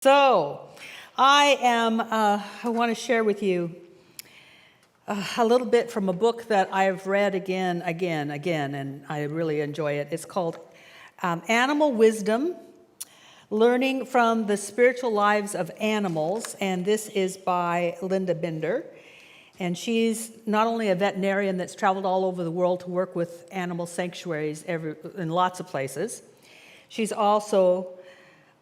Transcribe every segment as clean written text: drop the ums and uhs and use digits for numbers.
So, I want to share with you a little bit from a book that I've read again, and I really enjoy it. It's called Animal Wisdom, Learning from the Spiritual Lives of Animals, and this is by Linda Binder. And she's not only a veterinarian that's traveled all over the world to work with animal sanctuaries in lots of places, she's also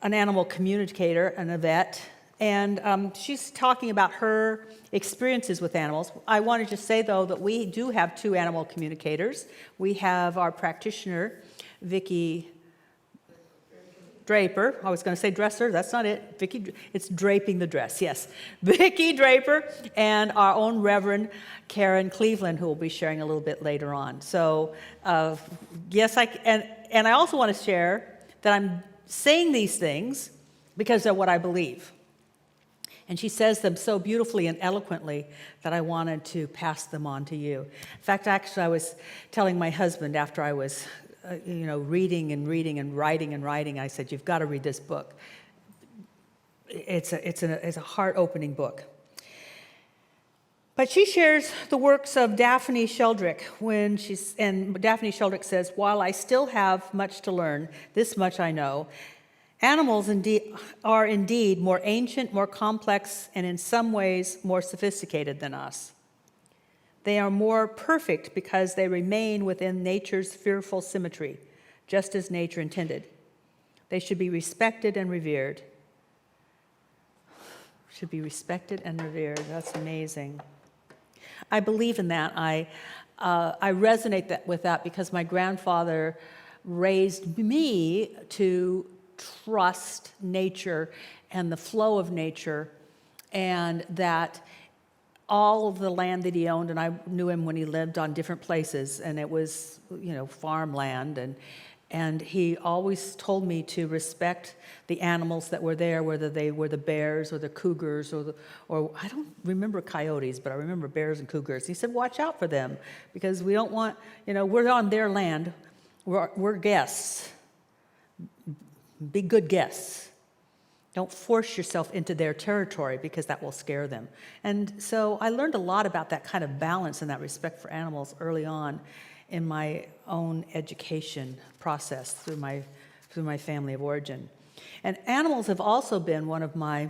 an animal communicator and a vet, and she's talking about her experiences with animals. I wanted to say, though, that we do have two animal communicators. We have our practitioner, Vicki Draper. I was going to say dresser. That's not it. Vicki, it's draping the dress. Yes, Vicki Draper, and our own Reverend Karen Cleveland, who will be sharing a little bit later on. So, yes, and I also want to share that I'm saying these things because they're what I believe. And she says them so beautifully and eloquently that I wanted to pass them on to you. In fact, actually, I was telling my husband after I was, reading and writing, I said, "You've got to read this book. It's a heart-opening book." But she shares the works of Daphne Sheldrick and Daphne Sheldrick says, "While I still have much to learn, this much I know. Animals are indeed more ancient, more complex, and in some ways more sophisticated than us. They are more perfect because they remain within nature's fearful symmetry, just as nature intended. They should be respected and revered." Should be respected and revered. That's amazing. I believe in that. I resonate with that because my grandfather raised me to trust nature and the flow of nature, and that all of the land that he owned, and I knew him when he lived on different places, and it was, farmland, and he always told me to respect the animals that were there, whether they were the bears or the cougars or I don't remember coyotes, but I remember bears and cougars. He said, "Watch out for them because we don't want, we're on their land. We're guests. Be good guests. Don't force yourself into their territory because that will scare them." And so I learned a lot about that kind of balance and that respect for animals early on in my own education process through my family of origin. And animals have also been one of my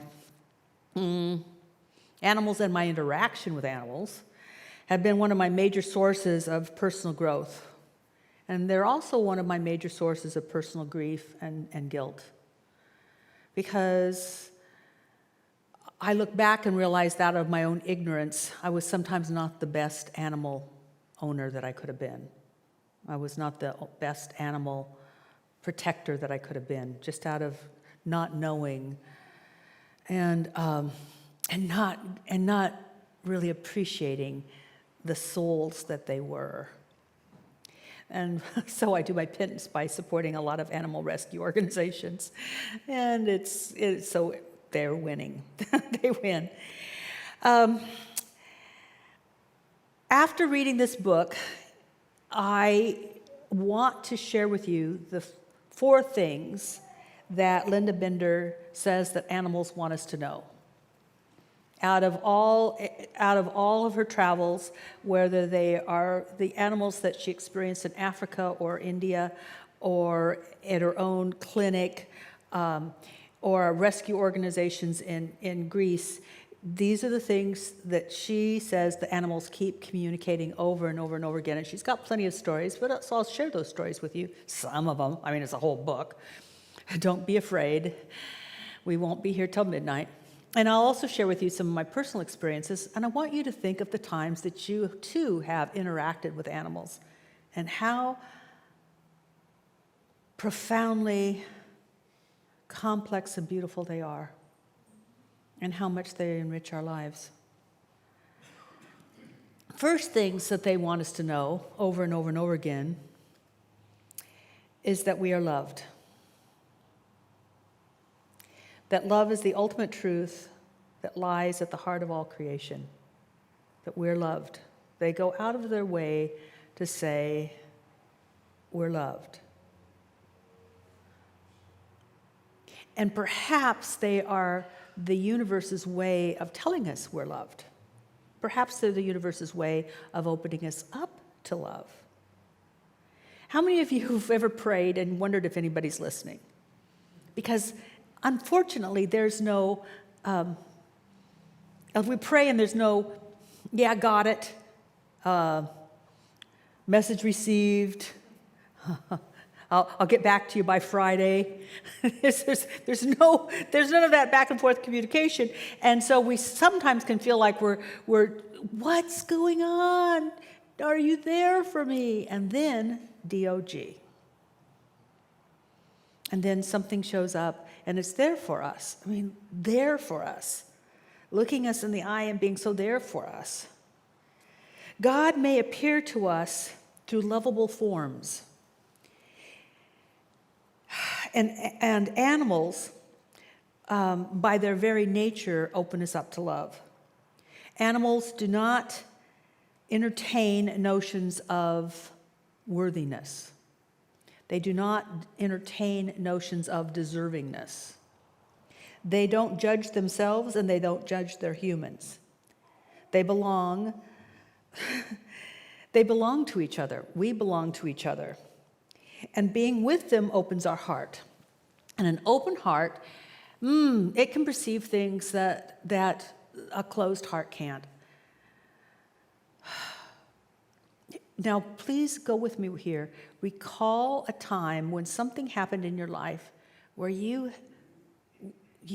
animals, and my interaction with animals have been one of my major sources of personal growth. And they're also one of my major sources of personal grief and guilt. Because I look back and realize that out of my own ignorance, I was sometimes not the best animal owner that I could have been. I was not the best animal protector that I could have been, just out of not knowing and not really appreciating the souls that they were. And so I do my penance by supporting a lot of animal rescue organizations. And it's so they're winning. They win. After reading this book, I want to share with you the 4 things that Linda Binder says that animals want us to know. Out of all of her travels, whether they are the animals that she experienced in Africa or India or at her own clinic or rescue organizations in Greece, these are the things that she says the animals keep communicating over and over and over again. And she's got plenty of stories, but so I'll share those stories with you, some of them. I mean, it's a whole book. Don't be afraid. We won't be here till midnight. And I'll also share with you some of my personal experiences, and I want you to think of the times that you, too, have interacted with animals and how profoundly complex and beautiful they are and how much they enrich our lives. First things that they want us to know over and over and over again is that we are loved. That love is the ultimate truth that lies at the heart of all creation. That we're loved. They go out of their way to say, we're loved. And perhaps they are the universe's way of telling us we're loved. Perhaps they're the universe's way of opening us up to love. How many of you have ever prayed and wondered if anybody's listening? Because unfortunately, there's no, we pray and there's no, yeah, got it, message received, I'll get back to you by Friday. there's none of that back and forth communication. And so we sometimes can feel like we're what's going on? Are you there for me? And then DOG. And then something shows up and it's there for us. I mean, there for us. Looking us in the eye and being so there for us. God may appear to us through lovable forms. And animals, by their very nature, open us up to love. Animals do not entertain notions of worthiness. They do not entertain notions of deservingness. They don't judge themselves and they don't judge their humans. They belong to each other. We belong to each other. And being with them opens our heart. And an open heart, it can perceive things that a closed heart can't. Now, please go with me here. Recall a time when something happened in your life where you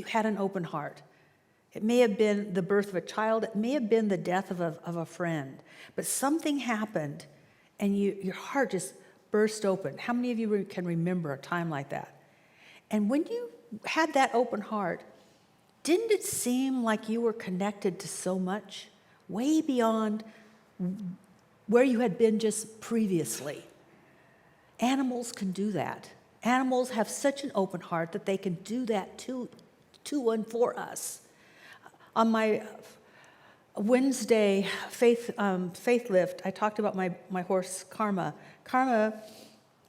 had an open heart. It may have been the birth of a child. It may have been the death of a friend. But something happened, and your heart just burst open. How many of you can remember a time like that? And when you had that open heart, didn't it seem like you were connected to so much, way beyond where you had been just previously? Animals can do that. Animals have such an open heart that they can do that to and for us. On my Wednesday faith lift, I talked about my horse, Karma. Karma,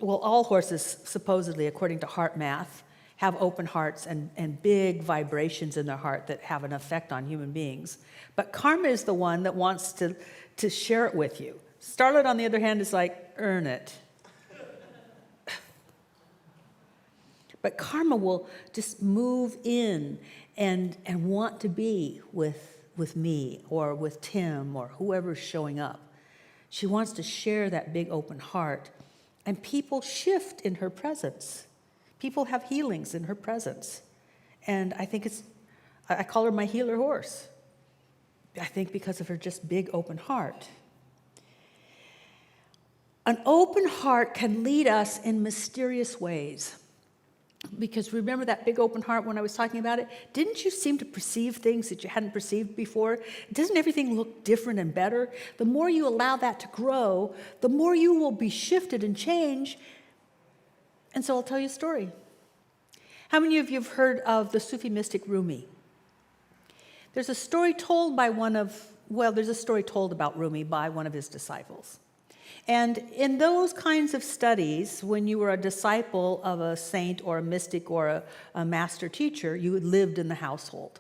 well, all horses, supposedly, according to heart math, have open hearts and big vibrations in their heart that have an effect on human beings. But Karma is the one that wants to share it with you. Starlet, on the other hand, is like, earn it. But Karma will just move in and want to be with me or with Tim or whoever's showing up. She wants to share that big open heart. And people shift in her presence. People have healings in her presence. And I think I call her my healer horse. I think because of her just big open heart. An open heart can lead us in mysterious ways. Because remember that big open heart when I was talking about it? Didn't you seem to perceive things that you hadn't perceived before? Doesn't everything look different and better? The more you allow that to grow, the more you will be shifted and changed. And so I'll tell you a story. How many of you have heard of the Sufi mystic Rumi? There's a story told about Rumi by one of his disciples. And in those kinds of studies, when you were a disciple of a saint or a mystic or a master teacher, you lived in the household.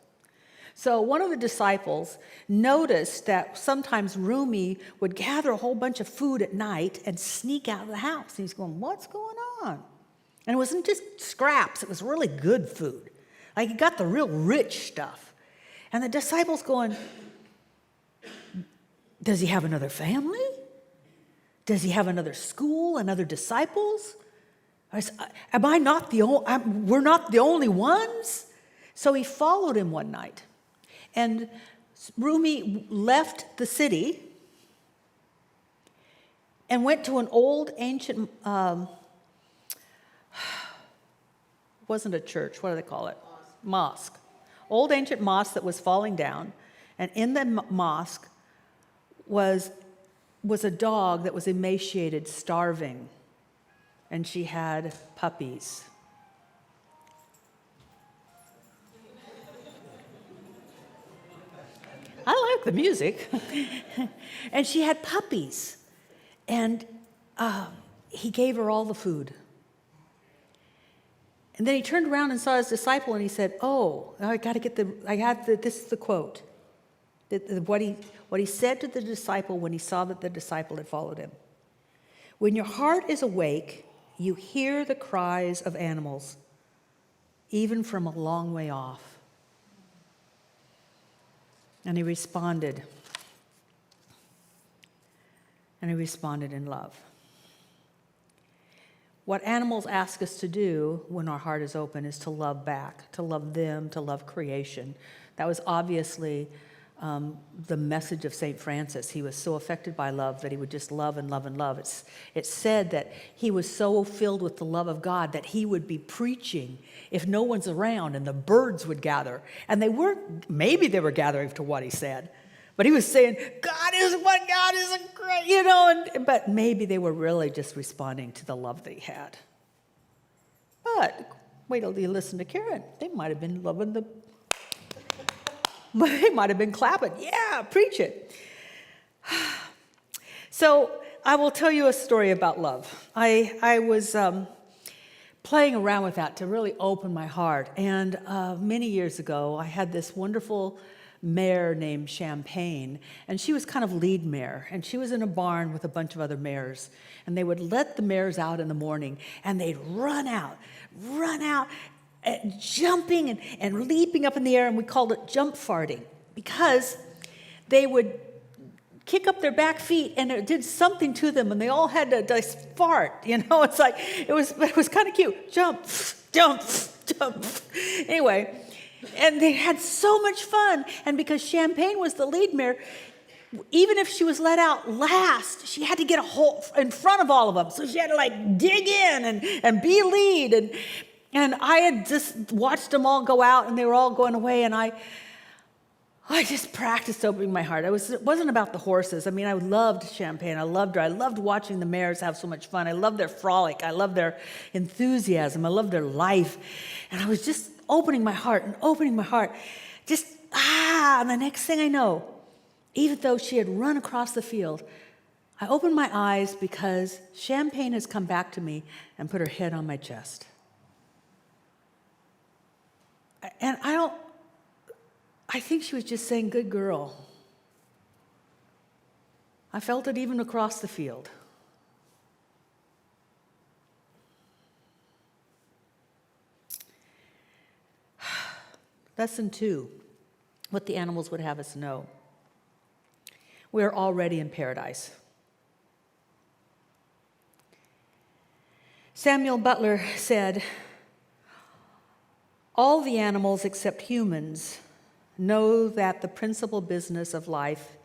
So one of the disciples noticed that sometimes Rumi would gather a whole bunch of food at night and sneak out of the house. And he's going, what's going on? And it wasn't just scraps, it was really good food. Like he got the real rich stuff. And the disciple's going, does he have another family? Does he have another school and other disciples? Am I not we're not the only ones? So he followed him one night. And Rumi left the city and went to an old ancient, wasn't a church, what do they call it? Mosque. Old ancient mosque that was falling down. And in the mosque was a dog that was emaciated, starving, and she had puppies. I like the music. And she had puppies, and he gave her all the food. And then he turned around and saw his disciple, and he said, "Oh, this is the quote. What he said to the disciple when he saw that the disciple had followed him. When your heart is awake, you hear the cries of animals, even from a long way off." And he responded. And he responded in love. What animals ask us to do when our heart is open is to love back, to love them, to love creation. That was obviously the message of St. Francis. He was so affected by love that he would just love and love and love. It's said that he was so filled with the love of God that he would be preaching if no one's around, and the birds would gather. And maybe they were gathering to what he said, but he was saying, God is great, but maybe they were really just responding to the love that he had. But wait till you listen to Karen. They might have been they might have been clapping. Yeah, preach it. So I will tell you a story about love. I was playing around with that to really open my heart. And many years ago, I had this wonderful mare named Champagne, and she was kind of lead mare, and she was in a barn with a bunch of other mares, and they would let the mares out in the morning, and they'd run out, jumping and leaping up in the air, and we called it jump farting, because they would kick up their back feet, and it did something to them, and they all had to just fart. It's like it was kind of cute. Jump, jump, jump. Anyway. And they had so much fun. And because Champagne was the lead mare, even if she was let out last, she had to get a hole in front of all of them. So she had to dig in and be lead. And I had just watched them all go out, and they were all going away. And I just practiced opening my heart. It wasn't about the horses. I mean, I loved Champagne. I loved her. I loved watching the mares have so much fun. I loved their frolic. I loved their enthusiasm. I loved their life. And I was just opening my heart. And the next thing I know, even though she had run across the field, I opened my eyes because Champagne has come back to me and put her head on my chest. And I think she was just saying, good girl. I felt it even across the field. Lesson 2, what the animals would have us know. We are already in paradise. Samuel Butler said, all the animals except humans know that the principal business of life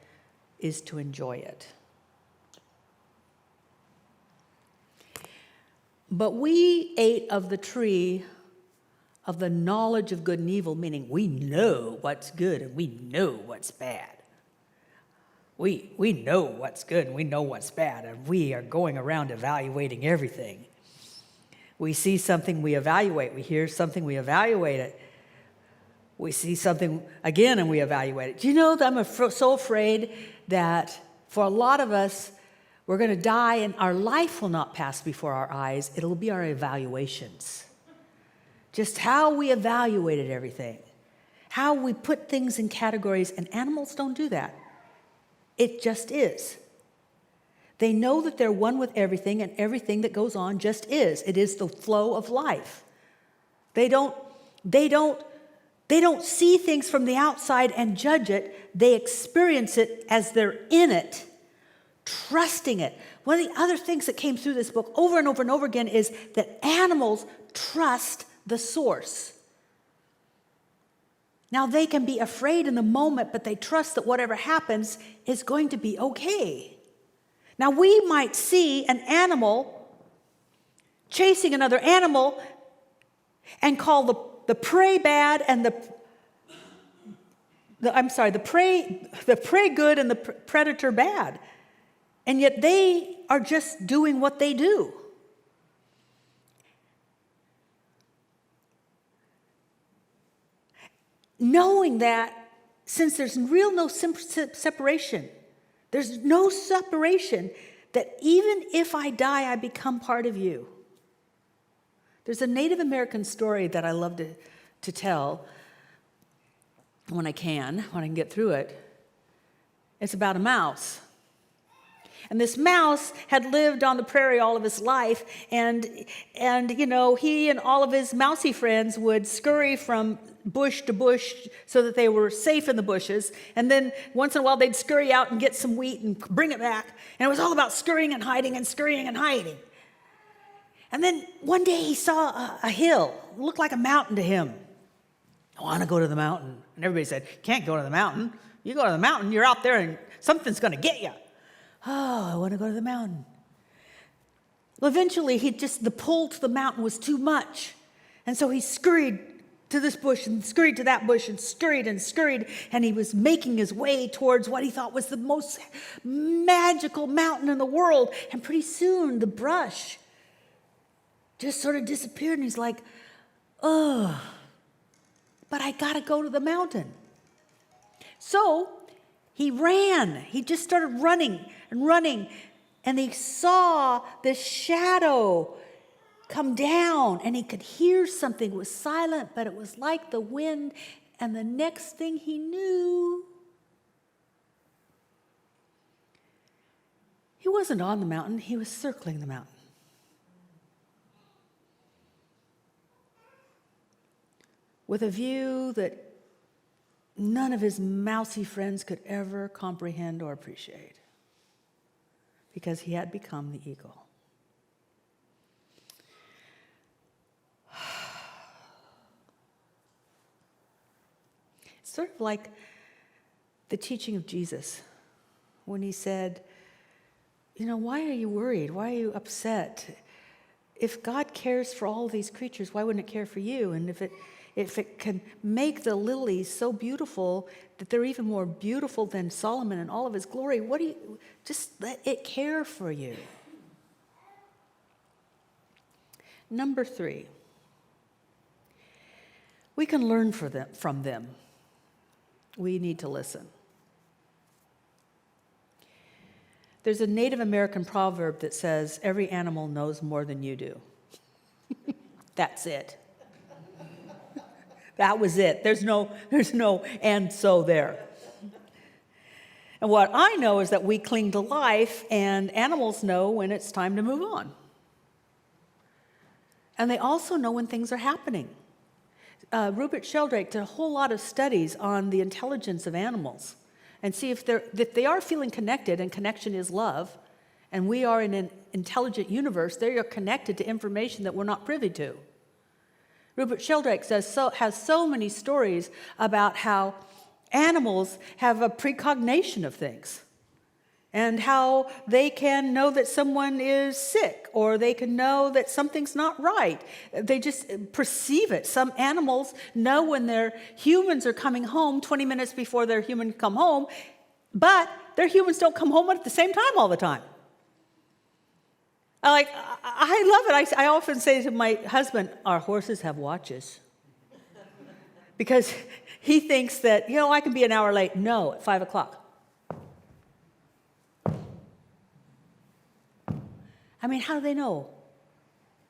is to enjoy it. But we ate of the tree of the knowledge of good and evil, meaning we know what's good and we know what's bad. We know what's good and we know what's bad, and we are going around evaluating everything. We see something, we evaluate. We hear something, we evaluate it. We see something again and we evaluate it. Do you know that I'm so afraid that for a lot of us, we're going to die and our life will not pass before our eyes. It'll be our evaluations. Just how we evaluated everything. How we put things in categories, and animals don't do that. It just is. They know that they're one with everything, and everything that goes on just is. It is the flow of life. They don't see things from the outside and judge it. They experience it as they're in it, trusting it. One of the other things that came through this book over and over and over again is that animals trust the source. Now, they can be afraid in the moment, but they trust that whatever happens is going to be okay. Now, we might see an animal chasing another animal and call the prey bad and the prey good and the predator bad. And yet they are just doing what they do. Knowing that since there's no separation, there's no separation, that even if I die, I become part of you. There's a Native American story that I love to tell when I can get through it. It's about a mouse. And this mouse had lived on the prairie all of his life, and he and all of his mousy friends would scurry from bush to bush so that they were safe in the bushes. And then once in a while they'd scurry out and get some wheat and bring it back. And it was all about scurrying and hiding and scurrying and hiding. And then one day he saw a hill. It looked like a mountain to him. I want to go to the mountain. And everybody said, you can't go to the mountain. You go to the mountain, you're out there and something's going to get you. Oh, I want to go to the mountain. Well, eventually, the pull to the mountain was too much. And so he scurried to this bush and scurried to that bush and scurried, and he was making his way towards what he thought was the most magical mountain in the world. And pretty soon, the brush just sort of disappeared, and he's like, oh, but I got to go to the mountain. So he ran. He just started running and running, and he saw this shadow come down, and he could hear something. It was silent, but it was like the wind, and the next thing he knew, he wasn't on the mountain, he was circling the mountain. With a view that none of his mousy friends could ever comprehend or appreciate, because he had become the eagle. It's sort of like the teaching of Jesus when he said, why are you worried? Why are you upset? If God cares for all these creatures, why wouldn't it care for you? And if it can make the lilies so beautiful that they're even more beautiful than Solomon in all of his glory, just let it care for you. Number 3, we can learn from them. We need to listen. There's a Native American proverb that says, every animal knows more than you do. That's it. That was it. There's no and so there. And what I know is that we cling to life, and animals know when it's time to move on. And they also know when things are happening. Rupert Sheldrake did a whole lot of studies on the intelligence of animals and see if they are feeling connected, and connection is love, and we are in an intelligent universe, they are connected to information that we're not privy to. Rupert Sheldrake has so many stories about how animals have a precognition of things, and how they can know that someone is sick, or they can know that something's not right. They just perceive it. Some animals know when their humans are coming home 20 minutes before their humans come home, but their humans don't come home at the same time all the time. I love it. I often say to my husband, our horses have watches. Because he thinks that, I can be an hour late. No, at 5 o'clock. How do they know?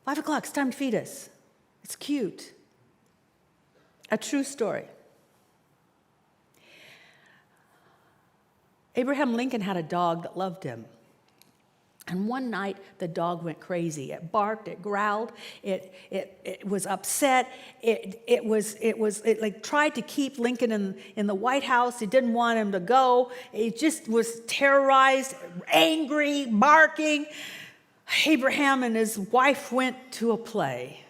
5 o'clock, it's time to feed us. It's cute. A true story. Abraham Lincoln had a dog that loved him. And one night, the dog went crazy. It barked, it growled, it was upset. It tried to keep Lincoln in the White House. It didn't want him to go. It just was terrorized, angry, barking. Abraham and his wife went to a play.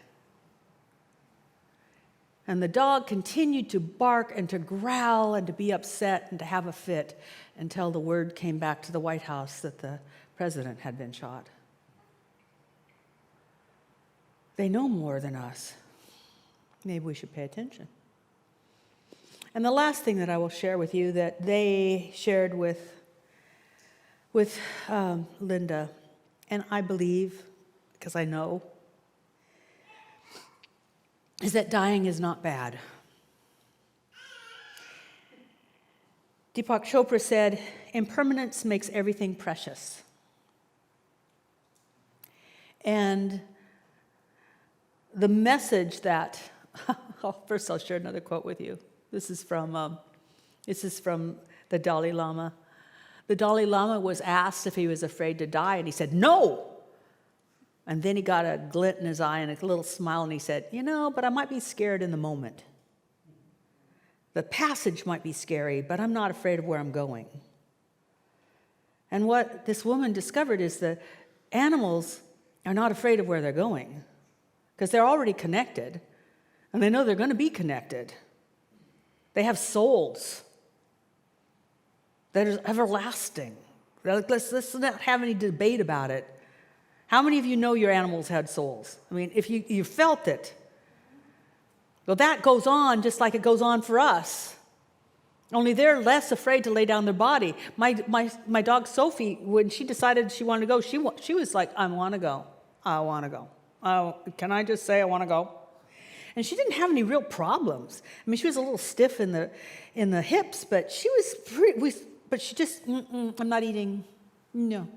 And the dog continued to bark and to growl and to be upset and to have a fit until the word came back to the White House that the president had been shot. They know more than us. Maybe we should pay attention. And the last thing that I will share with you that they shared with Linda, and I believe, because I know, is that dying is not bad. Deepak Chopra said, impermanence makes everything precious. the message that, first I'll share another quote with you. This is from the Dalai Lama. The Dalai Lama was asked if he was afraid to die, and he said, no. And then he got a glint in his eye and a little smile, and he said, but I might be scared in the moment. The passage might be scary, but I'm not afraid of where I'm going. And what this woman discovered is that animals are not afraid of where they're going because they're already connected, and they know they're going to be connected. They have souls that are everlasting. Let's not have any debate about it. How many of you know your animals had souls? I mean, if you felt it. Well, that goes on just like it goes on for us. Only they're less afraid to lay down their body. My dog Sophie, when she decided she wanted to go, she was like, I want to go. I want to go. Oh, can I just say I want to go? And she didn't have any real problems. I mean, she was a little stiff in the hips, but she was but she just, I'm not eating. No,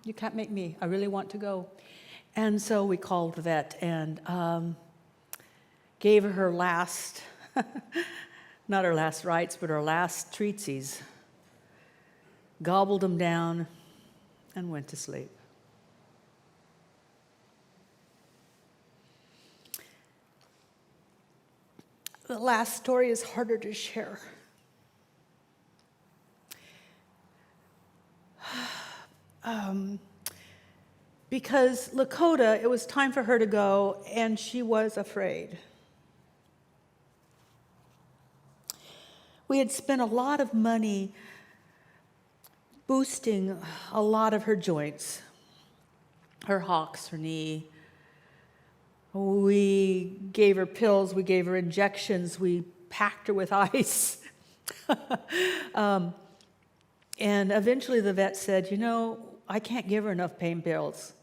you can't make me. I really want to go. And so we called the vet and gave her last, not her last rites, but her last treatsies. Gobbled them down and went to sleep. The last story is harder to share. Because Lakota, it was time for her to go, and she was afraid. We had spent a lot of money boosting a lot of her joints, her hocks, her knee. We gave her pills, we gave her injections, we packed her with ice. And eventually the vet said, I can't give her enough pain pills.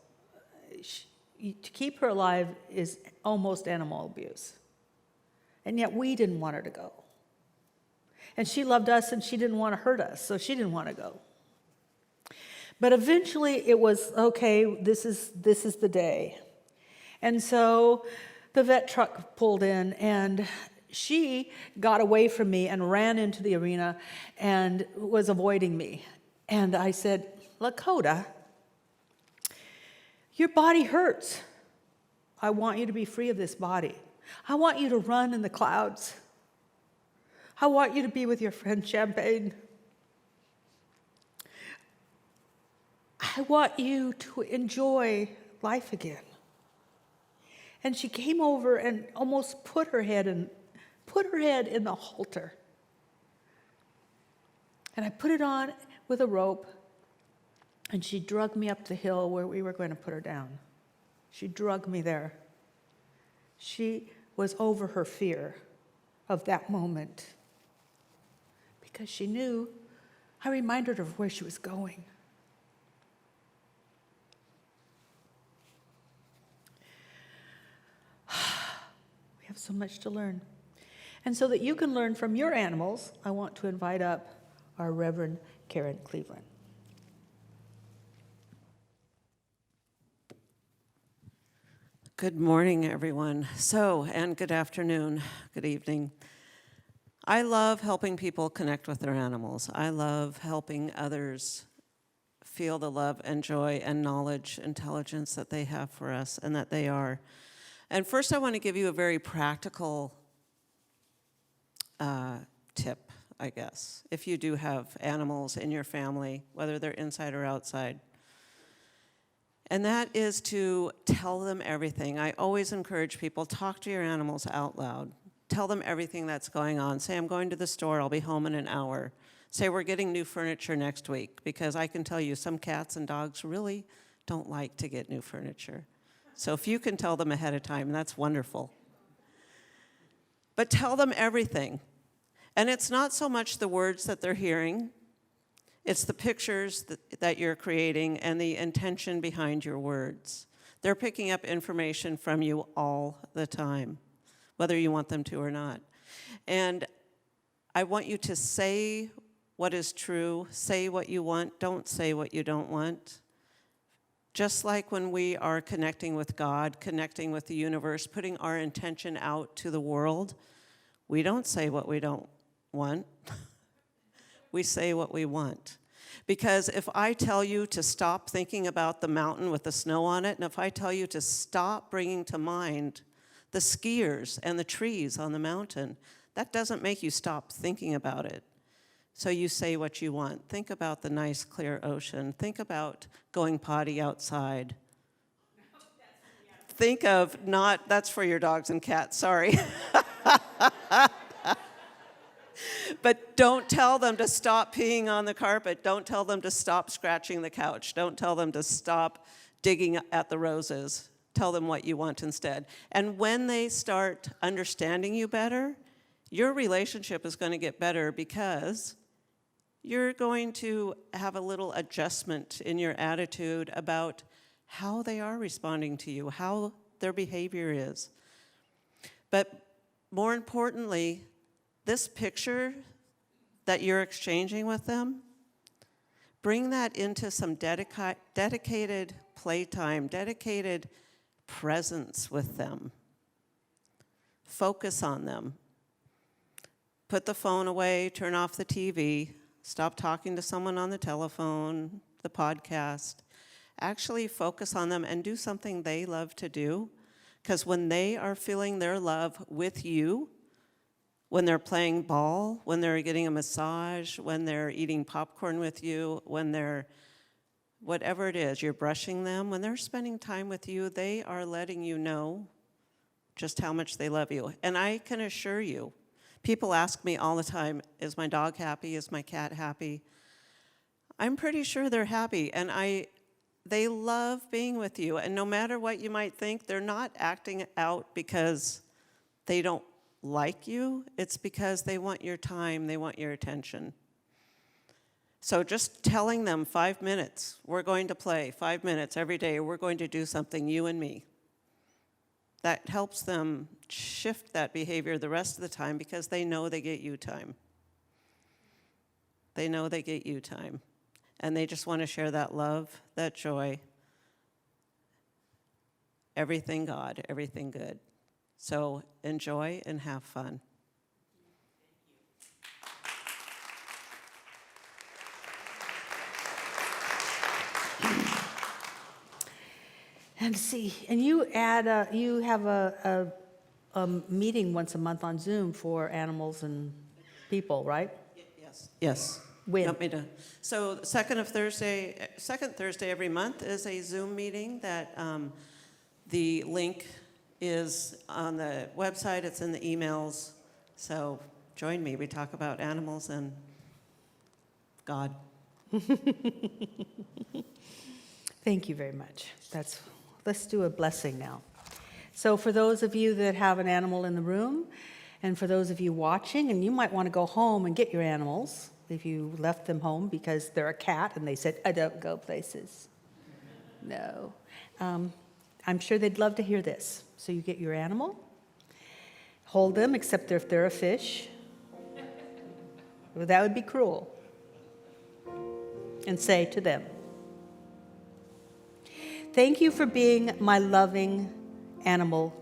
To keep her alive is almost animal abuse. And yet we didn't want her to go. And she loved us and she didn't want to hurt us, so she didn't want to go. But eventually it was, okay, this is the day. And so the vet truck pulled in, and she got away from me and ran into the arena and was avoiding me. And I said, Lakota, your body hurts. I want you to be free of this body. I want you to run in the clouds. I want you to be with your friend Champagne. I want you to enjoy life again. And she came over and almost put her head in the halter. And I put it on with a rope, and she dragged me up the hill where we were going to put her down. She dragged me there. She was over her fear of that moment because she knew I reminded her of where she was going. We have so much to learn. And so that you can learn from your animals, I want to invite up our Reverend Karen Cleveland. Good morning, everyone. And good afternoon, good evening. I love helping people connect with their animals. I love helping others feel the love and joy and knowledge, intelligence that they have for us and that they are. And first, I want to give you a very practical tip, I guess, if you do have animals in your family, whether they're inside or outside. And that is to tell them everything. I always encourage people, talk to your animals out loud. Tell them everything that's going on. Say, I'm going to the store, I'll be home in an hour. Say, we're getting new furniture next week, because I can tell you some cats and dogs really don't like to get new furniture. So if you can tell them ahead of time, that's wonderful. But tell them everything. And it's not so much the words that they're hearing, it's the pictures that you're creating and the intention behind your words. They're picking up information from you all the time, whether you want them to or not. And I want you to say what is true, say what you want, don't say what you don't want. Just like when we are connecting with God, connecting with the universe, putting our intention out to the world, we don't say what we don't want. We say what we want. Because if I tell you to stop thinking about the mountain with the snow on it, and if I tell you to stop bringing to mind the skiers and the trees on the mountain, that doesn't make you stop thinking about it. So you say what you want. Think about the nice, clear ocean. Think about going potty outside. Think of not, that's for your dogs and cats, sorry. But don't tell them to stop peeing on the carpet. Don't tell them to stop scratching the couch. Don't tell them to stop digging at the roses. Tell them what you want instead. And when they start understanding you better, your relationship is going to get better because you're going to have a little adjustment in your attitude about how they are responding to you, how their behavior is. But more importantly, this picture that you're exchanging with them, bring that into some dedicated playtime, dedicated presence with them. Focus on them. Put the phone away, turn off the TV, stop talking to someone on the telephone, the podcast. Actually focus on them and do something they love to do. Because when they are feeling their love with you, when they're playing ball, when they're getting a massage, when they're eating popcorn with you, when they're, whatever it is, you're brushing them, when they're spending time with you, they are letting you know just how much they love you. And I can assure you, people ask me all the time, is my dog happy? Is my cat happy? I'm pretty sure they're happy, and they love being with you. And no matter what you might think, they're not acting out because they don't like you. It's because they want your time, they want your attention. So just telling them 5 minutes, we're going to play 5 minutes every day, we're going to do something, you and me. That helps them shift that behavior the rest of the time because they know they get you time. They know they get you time. And they just want to share that love, that joy, everything God, everything good. So enjoy and have fun. And see, and you have a meeting once a month on Zoom for animals and people, right? Yes. Yes. When? You want me to? So second Thursday every month is a Zoom meeting that the link is on the website, it's in the emails. So join me, we talk about animals and God. Thank you very much. Let's do a blessing now. So for those of you that have an animal in the room, and for those of you watching, and you might want to go home and get your animals if you left them home because they're a cat and they said, I don't go places. No. I'm sure they'd love to hear this. So you get your animal, hold them, except if they're a fish. Well, that would be cruel. And say to them, thank you for being my loving animal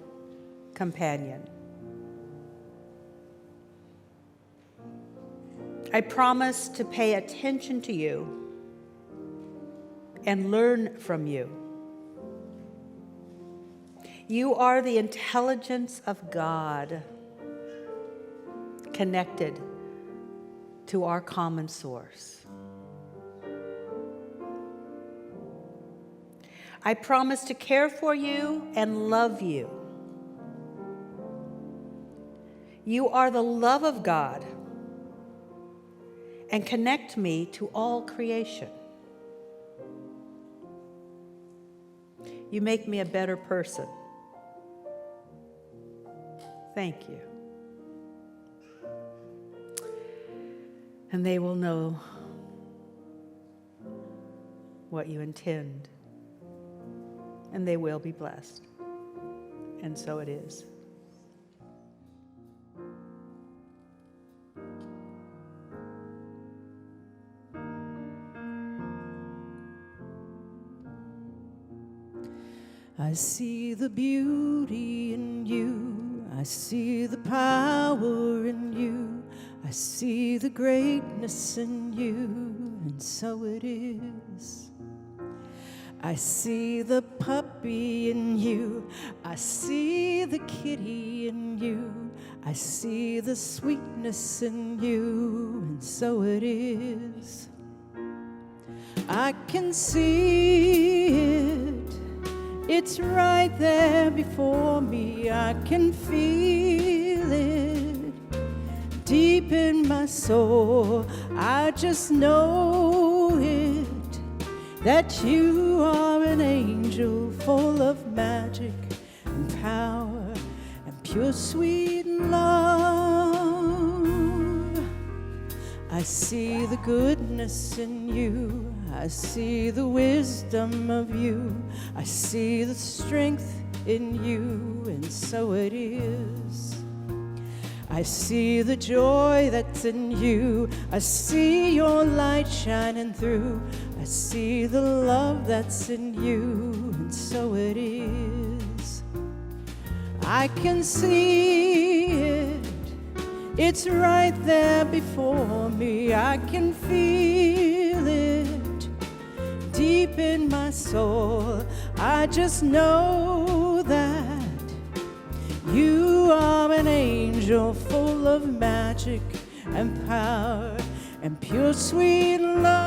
companion. I promise to pay attention to you and learn from you. You are the intelligence of God, connected to our common source. I promise to care for you and love you. You are the love of God and connect me to all creation. You make me a better person. Thank you. And they will know what you intend, and they will be blessed. And so it is. I see the beauty in you. I see the power in you. I see the greatness in you, and so it is. I see the puppy in you. I see the kitty in you. I see the sweetness in you, and so it is. I can see it. It's right there before me. I can feel it deep in my soul. I just know it, that you are an angel full of magic and power and pure sweet love. I see the goodness in you. I see the wisdom of you. I see the strength in you, and so it is. I see the joy that's in you. I see your light shining through. I see the love that's in you, and so it is. I can see it. It's right there before me. I can feel it deep in my soul. I just know that you are an angel full of magic and power and pure sweet love.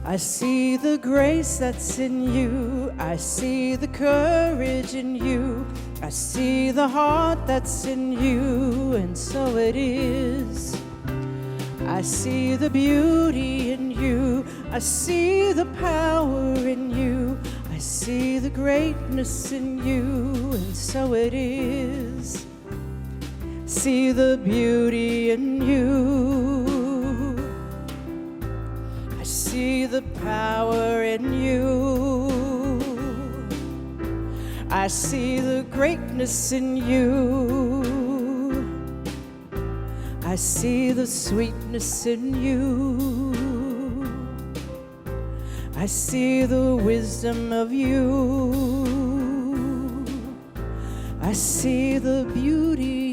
I see the grace that's in you. I see the courage in you. I see the heart that's in you, and so it is. I see the beauty in you. I see the power in you. I see the greatness in you, and so it is. See the beauty in you. I see the power in you. I see the greatness in you. I see the sweetness in you. I see the wisdom of you. I see the beauty